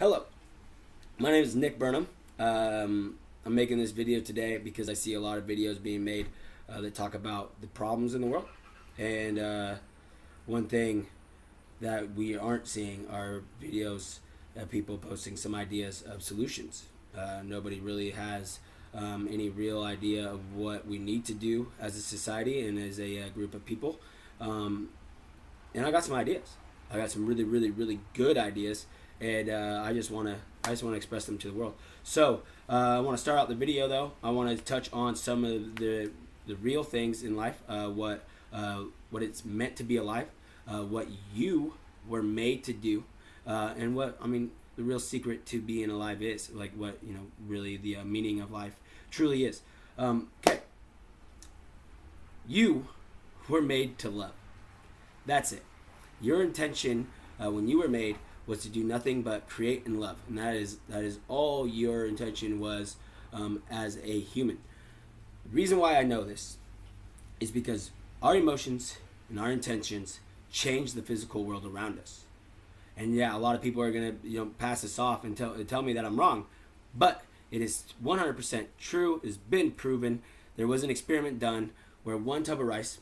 Hello, my name is Nick Burnham. I'm making this video today because I see a lot of videos being made that talk about the problems in the world. And one thing that we aren't seeing are videos of people posting some ideas of solutions. Nobody really has any real idea of what we need to do as a society and as a group of people. And I got some ideas. I got some really, really, really good ideas, and I just want to express them to the world. So I want to start out the video though. I want to touch on some of the real things in life, what it's meant to be alive, what you were made to do, and the real secret to being alive is, like what really the meaning of life truly is. Okay, you were made to love. That's it. Your intention when you were made was to do nothing but create and love, and that is all your intention was as a human. The reason why I know this is because our emotions and our intentions change the physical world around us. And yeah, a lot of people are gonna pass this off and tell me that I'm wrong, but it is 100% true. It's been proven. There was an experiment done where one tub of rice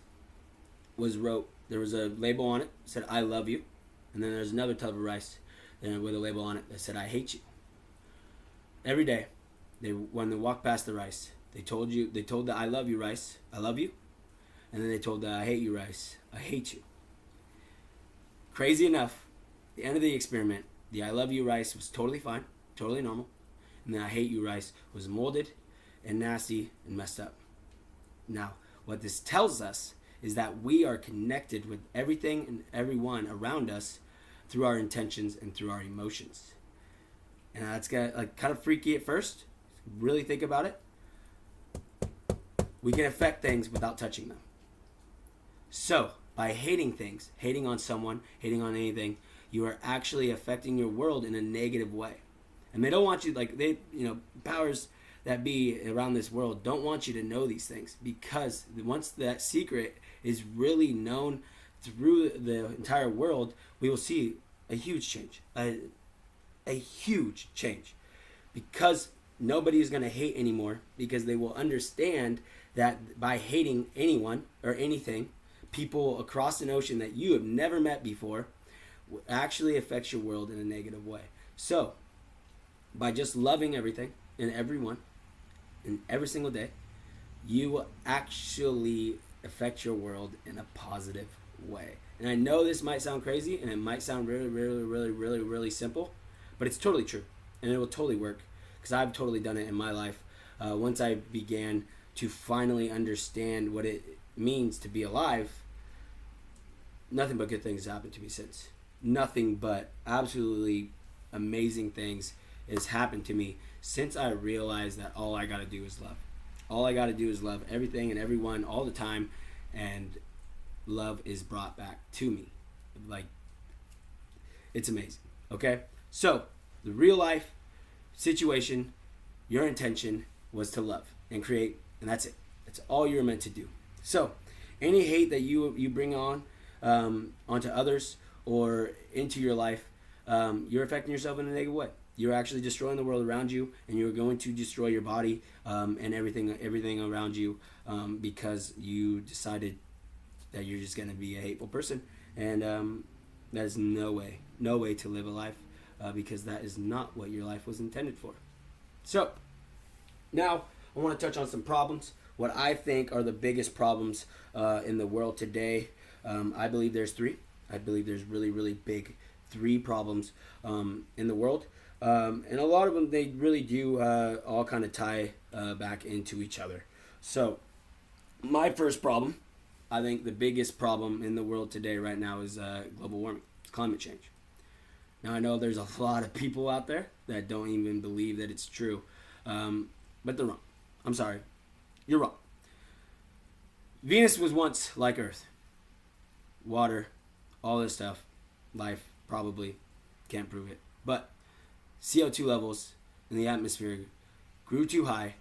there was a label on it that said "I love you," and then there's another tub of rice with a label on it that said "I hate you." Every day, when they walked past the rice, they told the "I love you" rice, "I love you," and then they told the "I hate you" rice, "I hate you." Crazy enough, at the end of the experiment, the "I love you" rice was totally fine, totally normal, and the "I hate you" rice was molded and nasty and messed up. Now, what this tells us is that we are connected with everything and everyone around us through our intentions and through our emotions. And that's kind of freaky at first. Really think about it. We can affect things without touching them. So, by hating things, hating on someone, hating on anything, you are actually affecting your world in a negative way. And they don't want you, powers that be around this world don't want you to know these things, because once that secret is really known through the entire world, we will see a huge change, a huge change, because nobody is going to hate anymore, because they will understand that by hating anyone or anything, people across an ocean that you have never met before, actually affects your world in a negative way. So by just loving everything and everyone and every single day, you actually affect your world in a positive way. And I know this might sound crazy, and it might sound really, really, really, really, really simple, but it's totally true, and it will totally work, because I've totally done it in my life. Once I began to finally understand what it means to be alive, nothing but good things have happened to me since. Nothing but absolutely amazing things has happened to me since I realized that all I got to do is love. All I got to do is love everything and everyone all the time, and love is brought back to me. It's amazing. Okay? So, the real life situation, your intention was to love and create, and that's it. That's all you're meant to do. So, any hate that you bring onto others or into your life, you're affecting yourself in a negative way. You're actually destroying the world around you, and you're going to destroy your body and everything around you, because you decided that you're just going to be a hateful person. And that is no way to live a life, because that is not what your life was intended for. So now I want to touch on some problems, what I think are the biggest problems in the world today. I believe there's three. I believe there's really, really big three problems in the world. And a lot of them, they really do all kind of tie back into each other. So my first problem, I think the biggest problem in the world today right now is global warming, climate change. Now, I know there's a lot of people out there that don't even believe that it's true, but they're wrong. I'm sorry. You're wrong. Venus was once like Earth. Water, all this stuff, life, probably, can't prove it. But CO2 levels in the atmosphere grew too high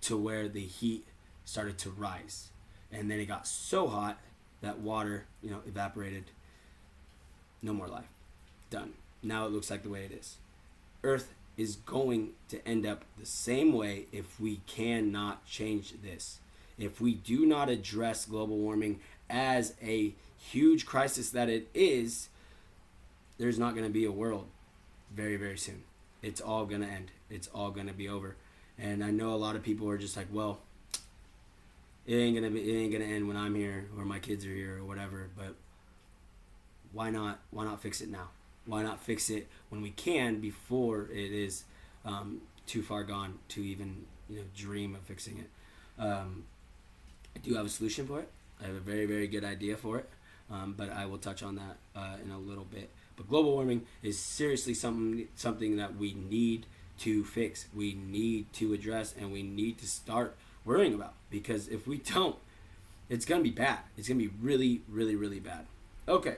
to where the heat started to rise. And then it got so hot that water, evaporated. No more life. Done. Now it looks like the way it is. Earth is going to end up the same way if we cannot change this. If we do not address global warming as a huge crisis that it is, there's not going to be a world very, very soon. It's all going to end. It's all going to be over. And I know a lot of people are just like, well, it ain't gonna end when I'm here or my kids are here or whatever. But why not fix it now? Why not fix it when we can before it is too far gone to even dream of fixing it? I do have a solution for it. I have a very, very good idea for it, but I will touch on that in a little bit. But global warming is seriously something that we need to fix. We need to address, and we need to start worrying about, because if we don't, it's gonna be bad. It's gonna be really, really, really bad. Okay,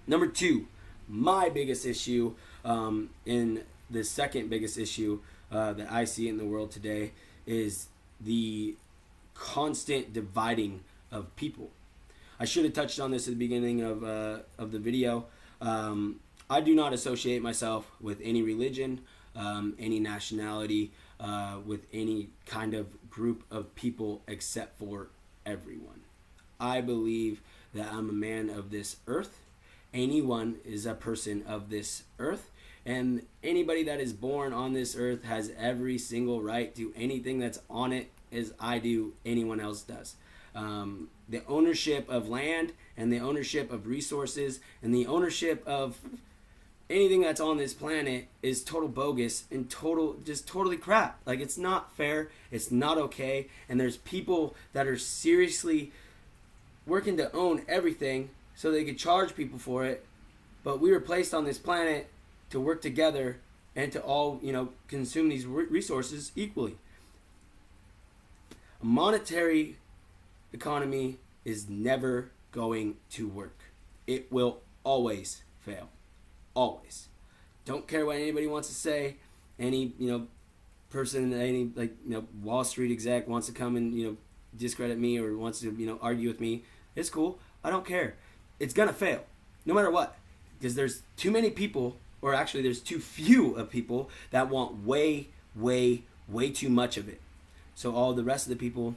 number 2, my biggest issue, in the second biggest issue that I see in the world today, is the constant dividing of people. I should have touched on this at the beginning of the video. I do not associate myself with any religion, any nationality, with any kind of group of people except for everyone. I believe that I'm a man of this earth. Anyone is a person of this earth, and anybody that is born on this earth has every single right to anything that's on it as I do, anyone else does. The ownership of land and the ownership of resources and the ownership of anything that's on this planet is total bogus and totally crap. Like, it's not fair, it's not okay, and there's people that are seriously working to own everything so they could charge people for it, but we were placed on this planet to work together and to all, consume these resources equally. A monetary economy is never going to work. It will always fail. Always. Don't care what anybody wants to say. Any, person, any, Wall Street exec wants to come and, discredit me or wants to, argue with me. It's cool. I don't care. It's going to fail. No matter what. Because there's too many people, or actually there's too few of people that want way, way, way too much of it. So all the rest of the people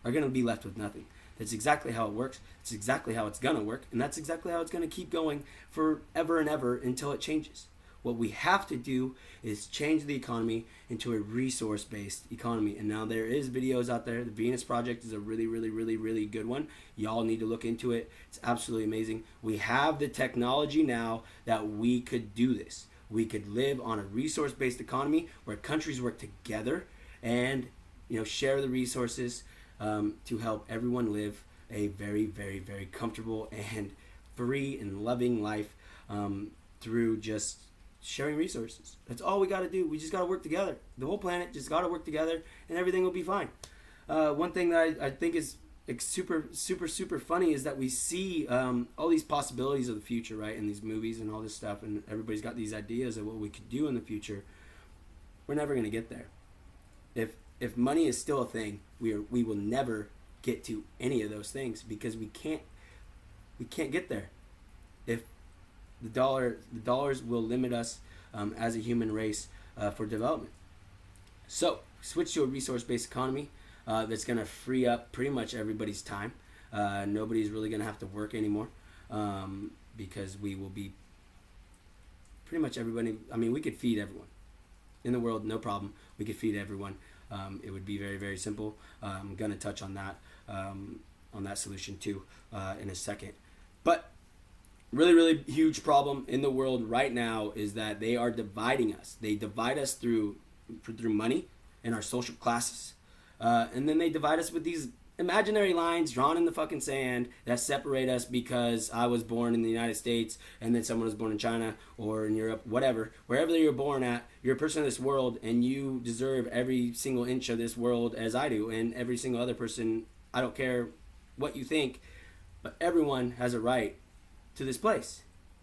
are going to be left with nothing. That's exactly how it works. It's exactly how it's going to work. And that's exactly how it's going to keep going forever and ever until it changes. What we have to do is change the economy into a resource-based economy. And now there is videos out there. The Venus Project is a really, really, really, really good one. Y'all need to look into it. It's absolutely amazing. We have the technology now that we could do this. We could live on a resource-based economy where countries work together and, share the resources to help everyone live a very, very, very comfortable and free and loving life through just sharing resources. That's all we got to do. We just got to work together. The whole planet just got to work together, and everything will be fine. One thing that I think is super, super, super funny is that we see all these possibilities of the future, right, in these movies and all this stuff, and everybody's got these ideas of what we could do in the future. We're never going to get there. If money is still a thing, we will never get to any of those things because we can't get there. If the dollars will limit us as a human race for development. So switch to a resource-based economy that's going to free up pretty much everybody's time. Nobody's really going to have to work anymore because we will be pretty much everybody. I mean, we could feed everyone in the world, no problem. We could feed everyone. It would be very, very simple. I'm going to touch on that solution too in a second. But really, really huge problem in the world right now is that they are dividing us. They divide us through money and our social classes. And then they divide us with these imaginary lines drawn in the fucking sand that separate us because I was born in the United States and then someone was born in China or in Europe, whatever. Wherever you're born at, you're a person of this world and you deserve every single inch of this world as I do. And every single other person, I don't care what you think, but everyone has a right to this place.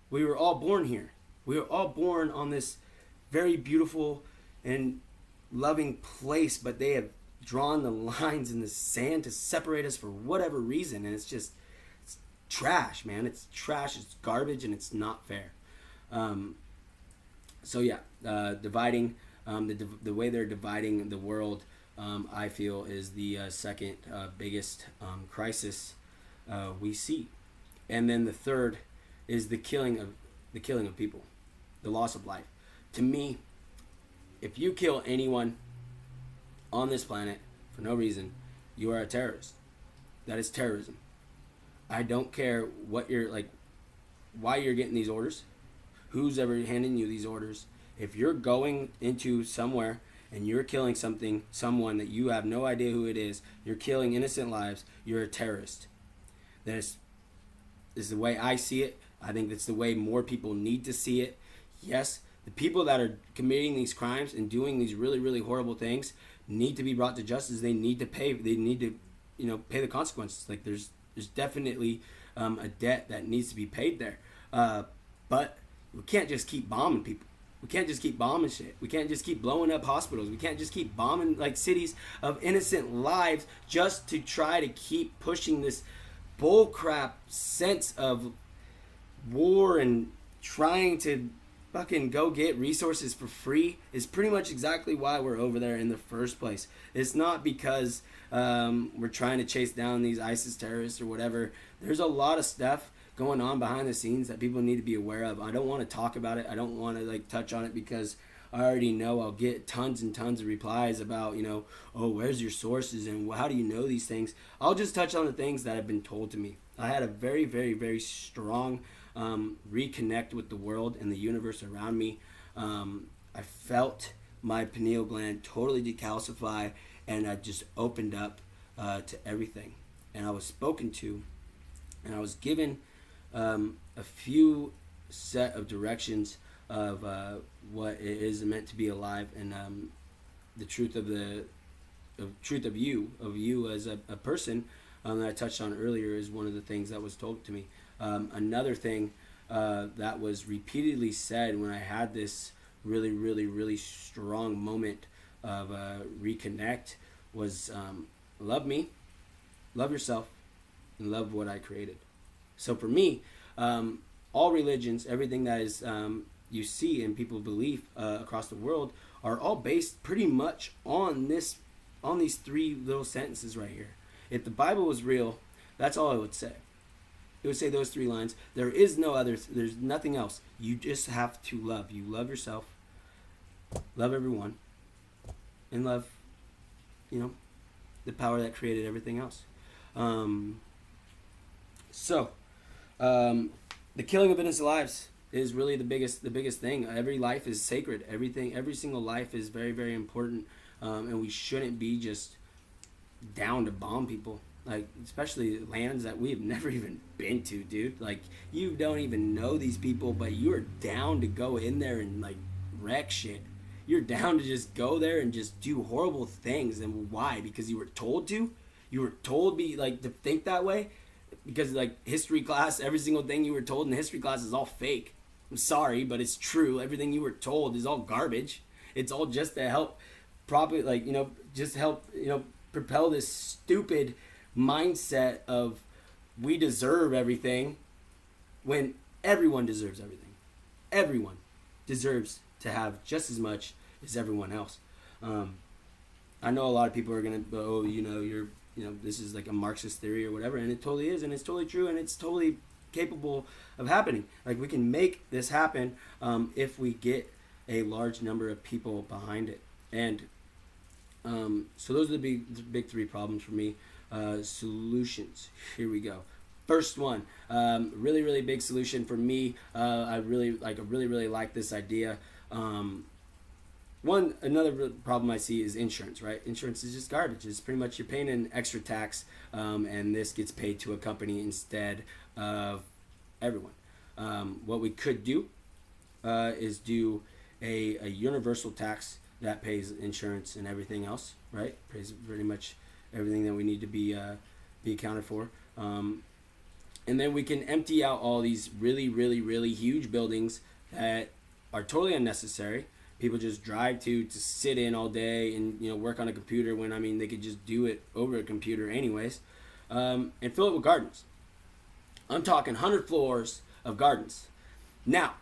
We were all born here. We were all born on this very beautiful and loving place, but they have drawn the lines in the sand to separate us for whatever reason, and it's trash, man. It's trash, it's garbage, and it's not fair. So yeah, dividing the way they're dividing the world, I feel is the second biggest crisis we see, and then the third is the killing of people, the loss of life. To me, if you kill anyone on this planet for no reason, you are a terrorist. That is terrorism. I don't care what you're like, why you're getting these orders, who's ever handing you these orders. If you're going into somewhere and you're killing someone that you have no idea who it is, you're killing innocent lives, you're a terrorist. That is the way I see it. I think that's the way more people need to see it. Yes, the people that are committing these crimes and doing these really, really horrible things need to be brought to justice. They need to pay. They need to, pay the consequences. Like there's definitely a debt that needs to be paid there. But we can't just keep bombing people. We can't just keep bombing shit. We can't just keep blowing up hospitals. We can't just keep bombing like cities of innocent lives just to try to keep pushing this bullcrap sense of war and trying to fucking go get resources for free is pretty much exactly why we're over there in the first place. It's not because we're trying to chase down these ISIS terrorists or whatever. There's a lot of stuff going on behind the scenes that people need to be aware of. I don't want to talk about it. I don't want to touch on it because I already know I'll get tons and tons of replies about, oh, where's your sources and how do you know these things? I'll just touch on the things that have been told to me. I had a very, very, very strong reconnect with the world and the universe around me. I felt my pineal gland totally decalcify, and I just opened up to everything. And I was spoken to, and I was given a few set of directions of what it is meant to be alive, and the truth of you as a person that I touched on earlier is one of the things that was told to me. Another thing that was repeatedly said when I had this really, really, really strong moment of reconnect was love me, love yourself, and love what I created. So for me, all religions, everything that is you see and people believe across the world are all based pretty much on these three little sentences right here. If the Bible was real, that's all it would say. It would say those three lines. There is no other. There's nothing else. You just have to love. You love yourself, love everyone, and love, the power that created everything else. The killing of innocent lives is really the biggest thing. Every life is sacred. Every single life is very, very important, and we shouldn't be just down to bomb people. Like, especially lands that we have never even been to, dude. Like, you don't even know these people, but you are down to go in there and, wreck shit. You're down to just go there and just do horrible things. And why? Because you were told to? You were told to think that way? Because, history class, every single thing you were told in history class is all fake. I'm sorry, but it's true. Everything you were told is all garbage. It's all just to help propel this stupid mindset of we deserve everything when everyone deserves everything. Everyone deserves to have just as much as everyone else. I know a lot of people are gonna this is like a Marxist theory or whatever, and it totally is, and it's totally true, and it's totally capable of happening. We can make this happen if we get a large number of people behind it. And so those are the big three problems for me. Solutions. Here we go. First one, really, really big solution for me. I really like this idea. Another problem I see is insurance, right? Insurance is just garbage. It's pretty much you're paying an extra tax, and this gets paid to a company instead of everyone. What we could do is do a universal tax that pays insurance and everything else, right? Pays pretty much everything that we need to be accounted for. And then we can empty out all these really, really, really huge buildings that are totally unnecessary. People just drive to sit in all day and work on a computer when they could just do it over a computer anyways, and fill it with gardens. I'm talking 100 floors of gardens. Now,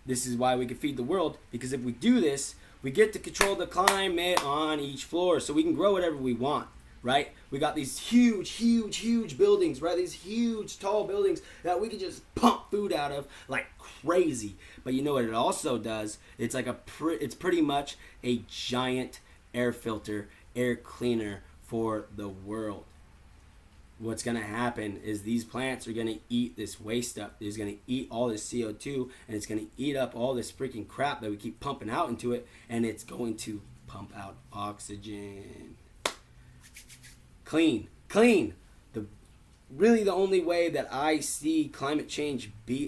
this is why we can feed the world, because if we do this, we get to control the climate on each floor, so we can grow whatever we want, right? We got these huge buildings, right? These huge, tall buildings that we can just pump food out of like crazy. But you know what it also does? It's like it's pretty much a giant air filter, air cleaner for the world. What's going to happen is these plants are going to eat this waste up. It's going to eat all this CO2, and it's going to eat up all this freaking crap that we keep pumping out into it, and it's going to pump out oxygen. Clean. The only way that I see climate change the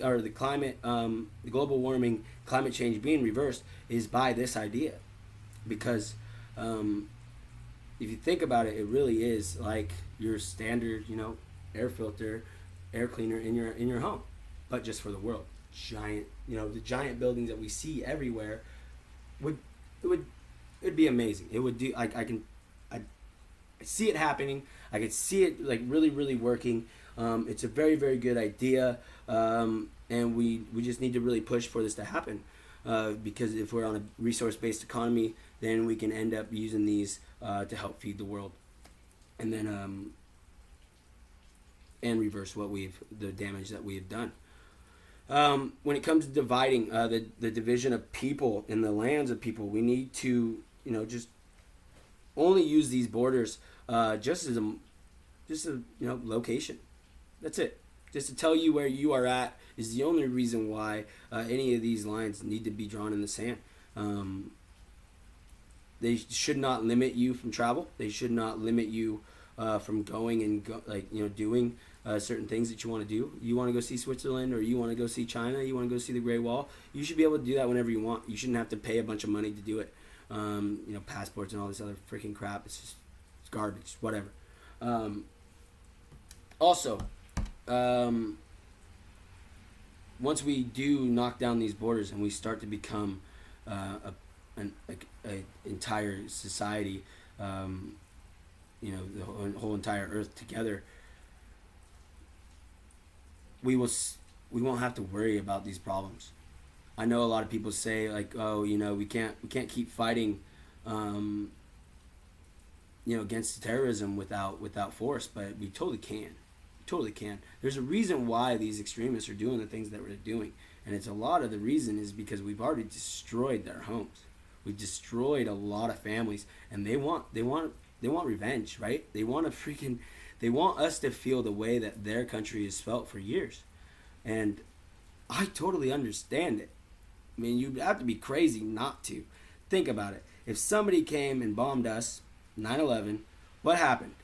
global warming, climate change being reversed is by this idea. Because if you think about it, it really is like your standard, air filter, air cleaner in your home, but just for the world. Giant, the giant buildings that we see everywhere it'd be amazing. It would do. I see it happening. I could see it like really working. It's a very good idea, and we just need to really push for this to happen. Because if we're on a resource-based economy, then we can end up using these to help feed the world, and then and reverse the damage that we have done. When it comes to dividing the division of people and the lands of people, we need to just only use these borders just as a location. That's it. Just to tell you where you are at is the only reason why any of these lines need to be drawn in the sand. They should not limit you from travel. They should not limit you from going and doing certain things that you want to do. You want to go see Switzerland, or you want to go see China, you want to go see the Great Wall. You should be able to do that whenever you want. You shouldn't have to pay a bunch of money to do it. Passports and all this other freaking crap. It's garbage. Whatever. Once we do knock down these borders and we start to become an entire society, the whole entire Earth together, we won't have to worry about these problems. I know a lot of people say like, oh, we can't keep fighting, against terrorism without force, but we totally can. Totally can. There's a reason why these extremists are doing the things that we're doing, and it's a lot of the reason is because we've already destroyed their homes. We've destroyed a lot of families, and they want revenge, right? They want us to feel the way that their country has felt for years, and I totally understand it. I mean, you'd have to be crazy not to. Think about it. If somebody came and bombed us, 9/11, what happened?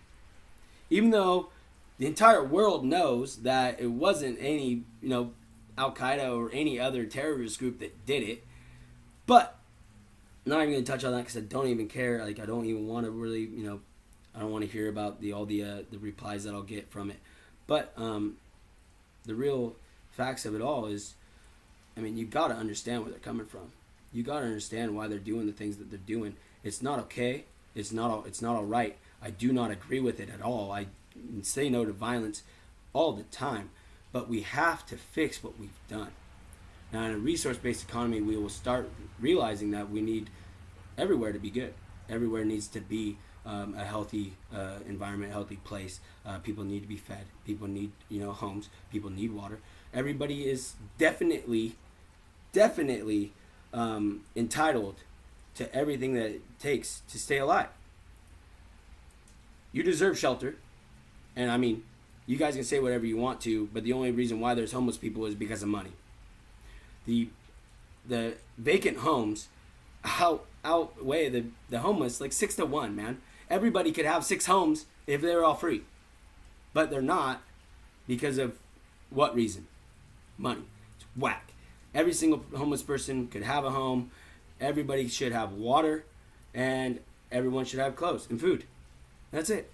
Even though the entire world knows that it wasn't any, Al-Qaeda or any other terrorist group that did it. But I'm not even going to touch on that because I don't even care. Like, I don't even want to really, I don't want to hear about all the replies that I'll get from it. But the real facts of it all is, you got to understand where they're coming from. You got to understand why they're doing the things that they're doing. It's not okay. It's not all right. I do not agree with it at all. I say no to violence all the time, but we have to fix what we've done. Now, in a resource-based economy, we will start realizing that we need everywhere to be good. Everywhere needs to be a healthy environment, a healthy place. People need to be fed. People need, homes. People need water. Everybody is definitely entitled to everything that it takes to stay alive. You deserve shelter. And you guys can say whatever you want to, but the only reason why there's homeless people is because of money. The vacant homes outweigh the homeless like 6-1, man. Everybody could have 6 homes if they were all free. But they're not because of what reason? Money. It's whack. Every single homeless person could have a home. Everybody should have water, and everyone should have clothes and food. That's it.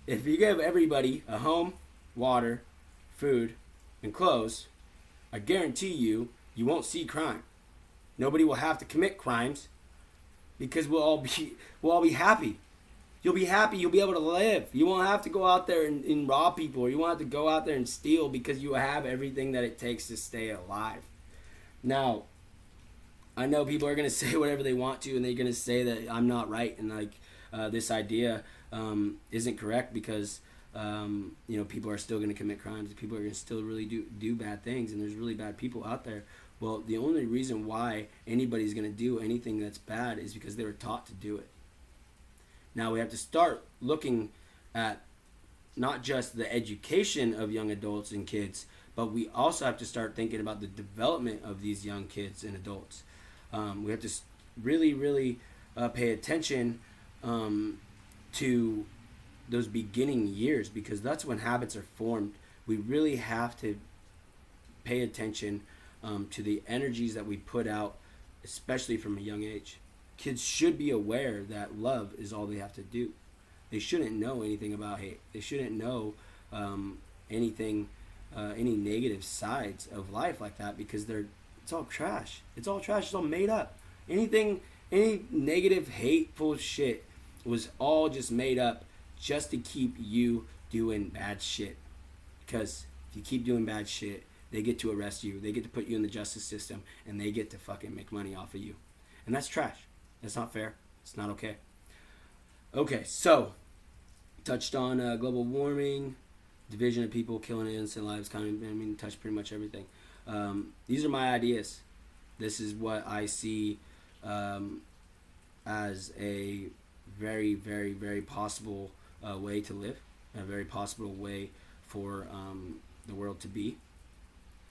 If you give everybody a home, water, food, and clothes, I guarantee you won't see crime. Nobody will have to commit crimes because we'll all be happy. You'll be happy. You'll be able to live. You won't have to go out there and rob people, or you won't have to go out there and steal because you have everything that it takes to stay alive. Now, I know people are gonna say whatever they want to, and they're gonna say that I'm not right, and like this idea isn't correct because people are still gonna commit crimes. People are gonna still really do bad things, and there's really bad people out there. Well, the only reason why anybody's gonna do anything that's bad is because they were taught to do it. Now we have to start looking at not just the education of young adults and kids, but we also have to start thinking about the development of these young kids and adults. We have to really, really pay attention to those beginning years, because that's when habits are formed. We really have to pay attention to the energies that we put out, especially from a young age. Kids should be aware that love is all they have to do. They shouldn't know anything about hate. They shouldn't know anything, any negative sides of life like that, because it's all trash. It's all trash. It's all made up. Any negative, hateful shit was all just made up just to keep you doing bad shit. Because if you keep doing bad shit, they get to arrest you. They get to put you in the justice system, and they get to fucking make money off of you. And that's trash. That's not fair. It's not okay. Okay, so touched on global warming, division of people, killing innocent lives, touched pretty much everything. These are my ideas. This is what I see as a very, very, very possible way to live, a very possible way for the world to be.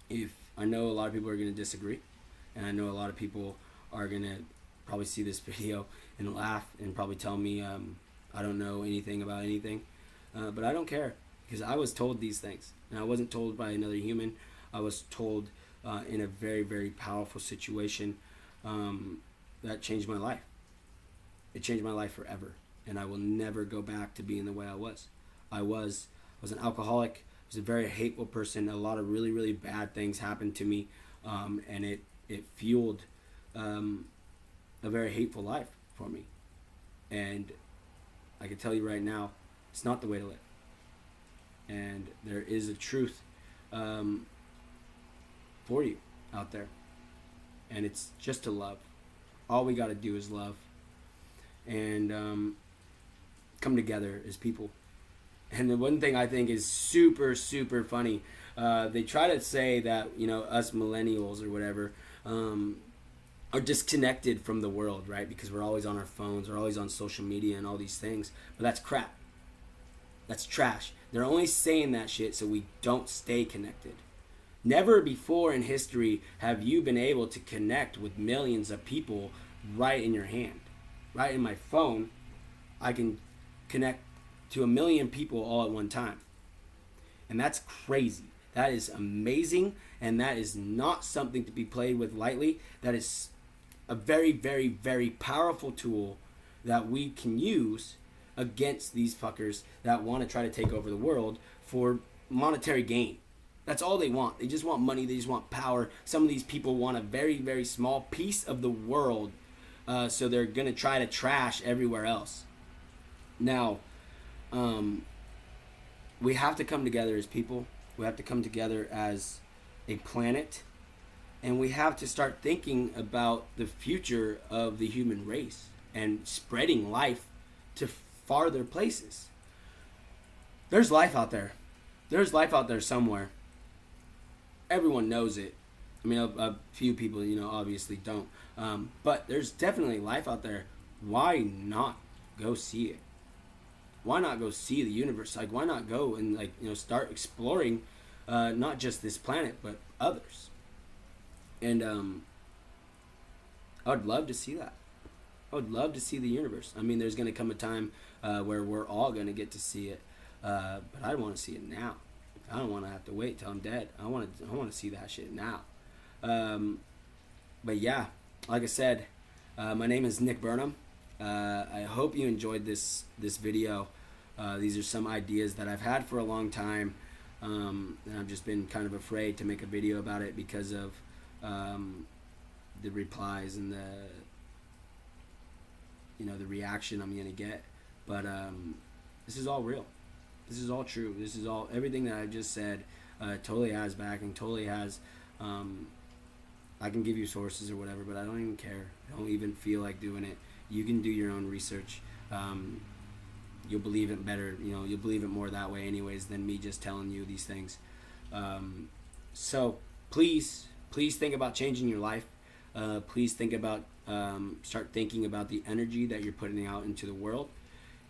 If I know a lot of people are going to disagree, and I know a lot of people are going to probably see this video and laugh and probably tell me I don't know anything about anything, but I don't care, because I was told these things, and I wasn't told by another human. I was told in a very, very powerful situation that changed my life. It changed my life forever, and I will never go back to being the way I was. I was an alcoholic. I was a very hateful person. A lot of really, really bad things happened to me, and it fueled a very hateful life for me. And I can tell you right now, it's not the way to live. And there is a truth for you out there, and it's just to love. All we got to do is love, and come together as people. And the one thing I think is super, super funny, they try to say that, us millennials or whatever are disconnected from the world, right? Because we're always on our phones, we're always on social media and all these things. But that's crap. That's trash. They're only saying that shit so we don't stay connected. Never before in history have you been able to connect with millions of people right in your hand. Right in my phone, I can connect to 1 million people all at one time. And that's crazy. That is amazing, and that is not something to be played with lightly. That is a very, very, very powerful tool that we can use against these fuckers that want to try to take over the world for monetary gain. That's all they want. They just want money. They just want power. Some of these people want a very, very small piece of the world, so they're going to try to trash everywhere else. Now, we have to come together as people. We have to come together as a planet. And we have to start thinking about the future of the human race and spreading life to farther places. There's life out there. There's life out there somewhere. Everyone knows it. I mean, a few people, obviously don't. But there's definitely life out there. Why not go see it? Why not go see the universe? Like, why not go and start exploring not just this planet, but others? And I would love to see that. I would love to see the universe. I mean, there's going to come a time where we're all going to get to see it, but I want to see it now. I don't want to have to wait till I'm dead. I want to see that shit now. But yeah, like I said, my name is Nick Burnham. I hope you enjoyed this video. These are some ideas that I've had for a long time, and I've just been kind of afraid to make a video about it because of the replies and the reaction I'm gonna get. But this is all real. This is all true. This is all, everything that I just said totally has backing, totally has I can give you sources or whatever, but I don't even care. I don't even feel like doing it. You can do your own research. You'll believe it better. You'll believe it more that way, anyways, than me just telling you these things. So please think about changing your life. Please think about start thinking about the energy that you're putting out into the world,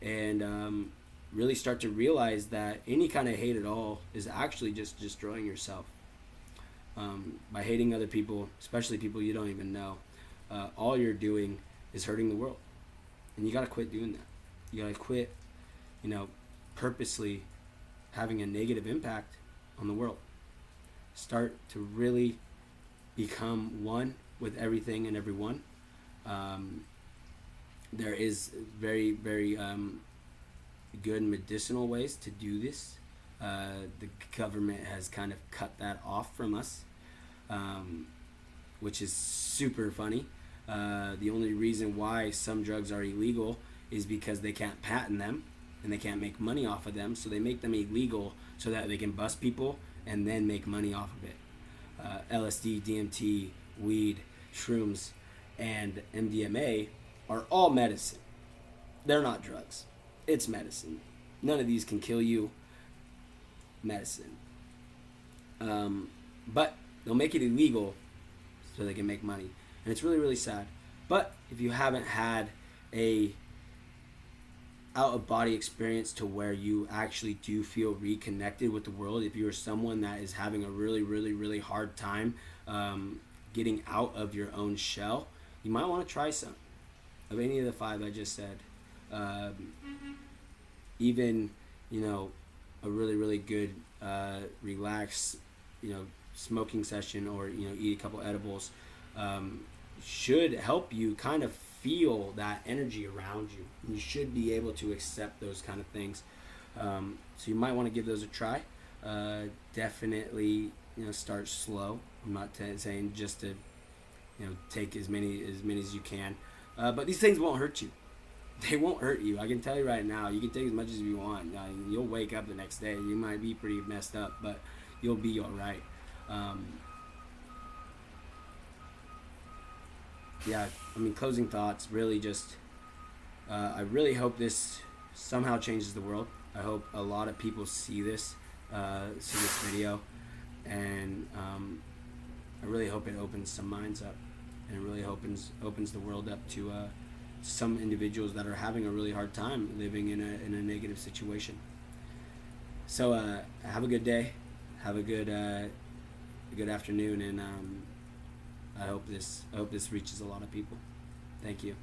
and really start to realize that any kind of hate at all is actually just destroying yourself. By hating other people, especially people you don't even know, all you're doing is hurting the world, and you gotta quit doing that. You gotta quit, purposely having a negative impact on the world. Start to really become one with everything and everyone. There is very, very good medicinal ways to do this. The government has kind of cut that off from us, which is super funny. The only reason why some drugs are illegal is because they can't patent them and they can't make money off of them, so they make them illegal so that they can bust people and then make money off of it. LSD, DMT, weed, shrooms, and MDMA are all medicine. They're not drugs. It's medicine. None of these can kill you. Medicine. But they'll make it illegal so they can make money. And it's really, really sad. But if you haven't had a out-of-body experience to where you actually do feel reconnected with the world, if you're someone that is having a really, really, really hard time getting out of your own shell, you might want to try some of any of the 5 I just said. Even, a really, really good relaxed, smoking session, or, eat a couple edibles should help you kind of feel that energy around you. You should be able to accept those kind of things. So you might want to give those a try. Definitely, start slow. I'm not saying just to, take as many as you can. But these things won't hurt you. They won't hurt you. I can tell you right now. You can take as much as you want. You'll wake up the next day. You might be pretty messed up, but you'll be all right. Closing thoughts. Really, just I really hope this somehow changes the world. I hope a lot of people see this video, and I really hope it opens some minds up, and it really opens the world up to some individuals that are having a really hard time living in a negative situation. So have a good day, have a good afternoon, and I hope this reaches a lot of people. Thank you.